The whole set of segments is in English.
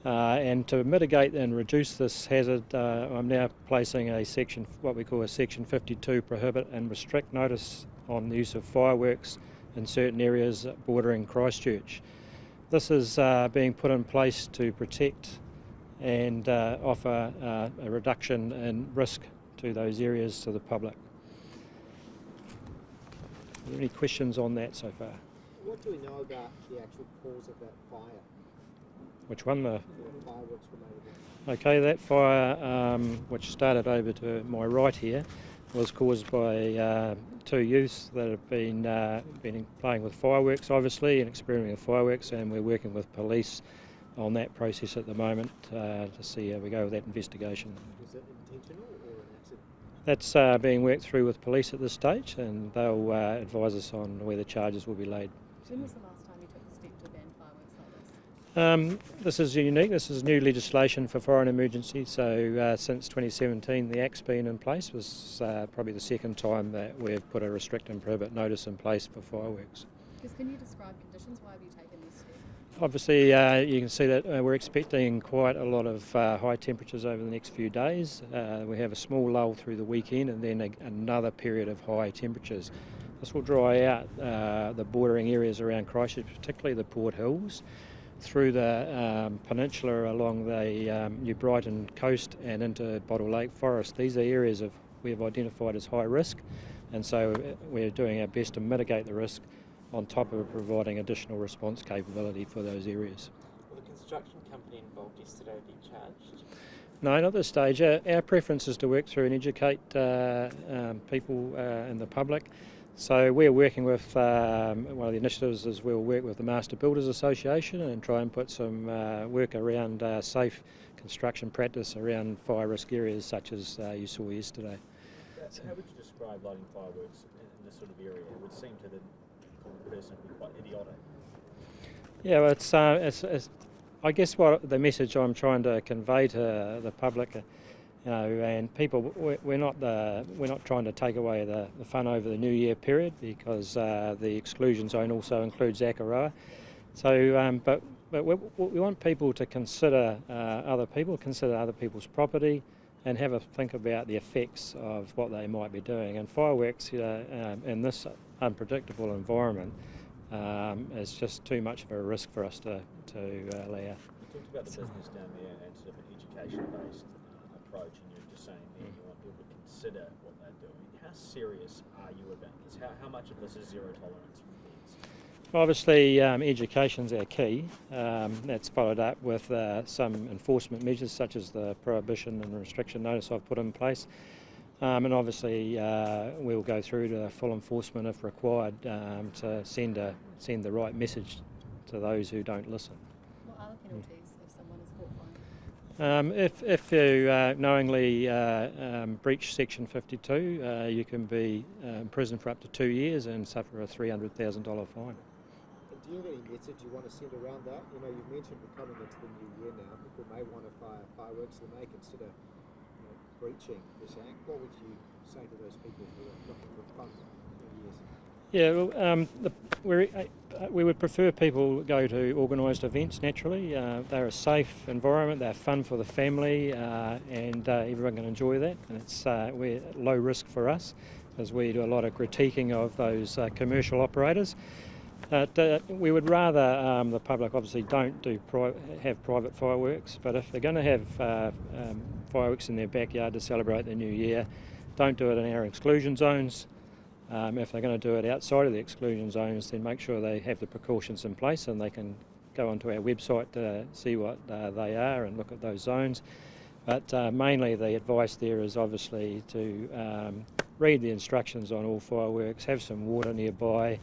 And to mitigate and reduce this hazard, I'm now placing what we call a Section 52 prohibit and restrict notice on the use of fireworks in certain areas bordering Christchurch. This is being put in place to protect and offer a reduction in risk to those areas to the public. Are there any questions on that so far? What do we know about the actual cause of that fire? Which one? The fireworks related. Okay, that fire, which started over to my right here, was caused by two youths that have been playing with fireworks, obviously, and experimenting with fireworks, and we're working with police on that process at the moment to see how we go with that investigation. Was it intentional or an accident? That's being worked through with police at this stage, and they'll advise us on where the charges will be laid. When was the last time you took the step to ban fireworks like this? This is unique. This is new legislation for foreign emergency. So since 2017, the Act's been in place. Was probably the second time that we've put a restrict and prohibit notice in place for fireworks. Can you describe conditions? Why have you taken this step? Obviously, you can see that we're expecting quite a lot of high temperatures over the next few days. We have a small lull through the weekend and then another period of high temperatures. This will dry out the bordering areas around Christchurch, particularly the Port Hills, through the peninsula along the New Brighton coast and into Bottle Lake Forest. These are areas we've identified as high risk, and so we're doing our best to mitigate the risk on top of providing additional response capability for those areas. Will the construction company involved yesterday be charged? No, not at this stage. Our preference is to work through and educate people and the public. So we're working with, one of the initiatives is we'll work with the Master Builders Association and try and put some work around safe construction practice around fire risk areas such as you saw yesterday. How would you describe lighting fireworks in this sort of area? It would seem to the common person to be quite idiotic. Yeah, well, it's I guess what the message I'm trying to convey to the public, and people, we're not trying to take away the fun over the New Year period, because the exclusion zone also includes Akaroa. So, but we want people to consider other people's property, and have a think about the effects of what they might be doing. And fireworks in this unpredictable environment is just too much of a risk for us to allow. You talked about the business down there and sort of an education-based approach, and you're just saying that you want people to consider what they're doing. How serious are you about this? How much of this is zero tolerance from things? Obviously, education's our key. That's followed up with some enforcement measures, such as the prohibition and restriction notice I've put in place. And obviously, we'll go through to full enforcement if required to send the right message to those who don't listen. What are the penalties if someone is caught firing? If you knowingly breach Section 52, you can be imprisoned for up to 2 years and suffer a $300,000 fine. Do you have any message you want to send around that? You've mentioned we're coming into the new year now. People may want to fire fireworks, they may consider breaching this act. What would you say to those people who are looking for fun New Year's? Yeah, well, we would prefer people go to organised events naturally. They're a safe environment, they're fun for the family, and everyone can enjoy that. And we're low risk for us, as we do a lot of critiquing of those commercial operators. We would rather the public obviously don't have private fireworks, but if they're going to have fireworks in their backyard to celebrate the new year, don't do it in our exclusion zones. If they're going to do it outside of the exclusion zones, then make sure they have the precautions in place, and they can go onto our website to see what they are and look at those zones. But mainly the advice there is obviously to read the instructions on all fireworks, have some water nearby,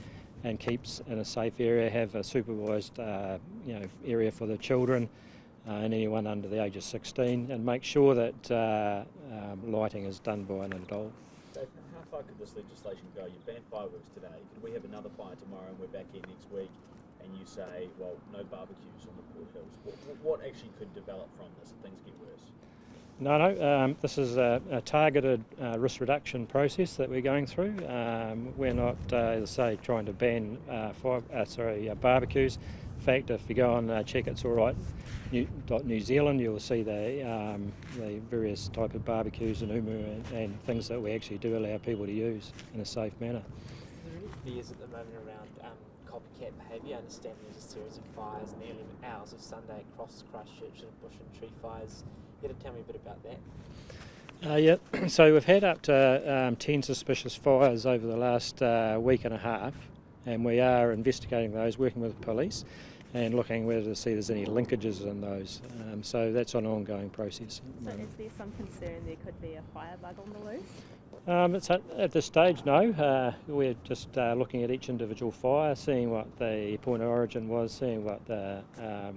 and keeps in a safe area, have a supervised area for the children and anyone under the age of 16, and make sure that lighting is done by an adult. So how far could this legislation go? You ban fireworks today. Could we have another fire tomorrow and we're back here next week and you say, well, no barbecues on the Port Hills? What actually could develop from this if things get worse? No, this is a targeted risk reduction process that we're going through. We're not, as I say, trying to ban barbecues. In fact, if you go on check It's All Right New Zealand, you'll see the various type of barbecues and and things that we actually do allow people to use in a safe manner. Is there any fears at the moment around copycat behaviour? I understand there's a series of fires in the early hours of Sunday across Christchurch and bush and tree fires. You got to tell me a bit about that? Yeah, so we've had up to 10 suspicious fires over the last week and a half, and we are investigating those, working with the police and looking whether to see there's any linkages in those. So that's an ongoing process. So is there some concern there could be a firebug on the loose? It's at this stage, no. We're just looking at each individual fire, seeing what the point of origin was, seeing what the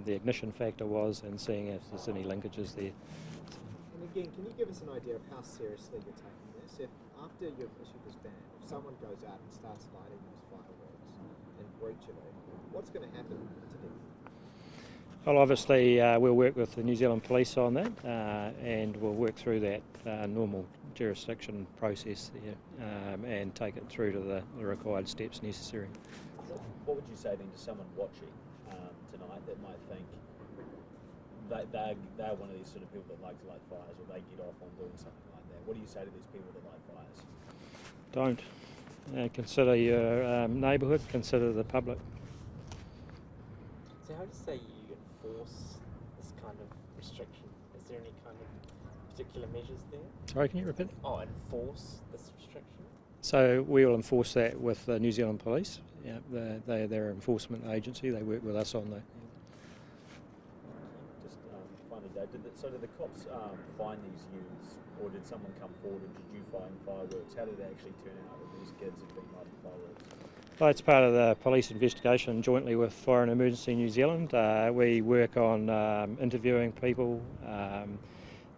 ignition factor was, and seeing if there's any linkages there. And again, can you give us an idea of how seriously you're taking this? If after you've issued this ban, if someone goes out and starts lighting those fireworks and breach it, what's going to happen to them? Well, obviously we'll work with the New Zealand Police on that, and we'll work through that normal jurisdiction process there and take it through to the required steps necessary. What would you say then to someone watching tonight that might think they're one of these sort of people that like to light fires, or they get off on doing something like that? What do you say to these people that light fires? Don't. Consider your neighbourhood, consider the public. So how do you say you enforce this kind of restriction? Is there any kind of particular measures there? Sorry, can you repeat? Oh, enforce this restriction? So we will enforce that with the New Zealand Police. Yeah, they're their enforcement agency. They work with us on that. Just finally, Dave, did the cops find these youths, or did someone come forward and did you find fireworks? How did it actually turn out that these kids have been lighting fireworks? Well, it's part of the police investigation jointly with Fire and Emergency New Zealand. We work on interviewing people.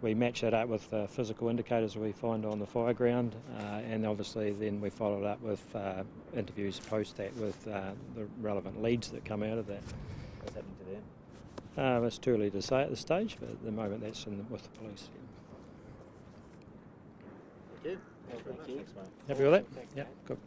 We match that up with physical indicators we find on the fire ground, and obviously then we follow it up with interviews post that with the relevant leads that come out of that. What's happening to them? It's too early to say at this stage, but at the moment that's with the police. Thank you. Thank you. Thanks, mate. Happy with that? Thanks, Yeah, mate. good.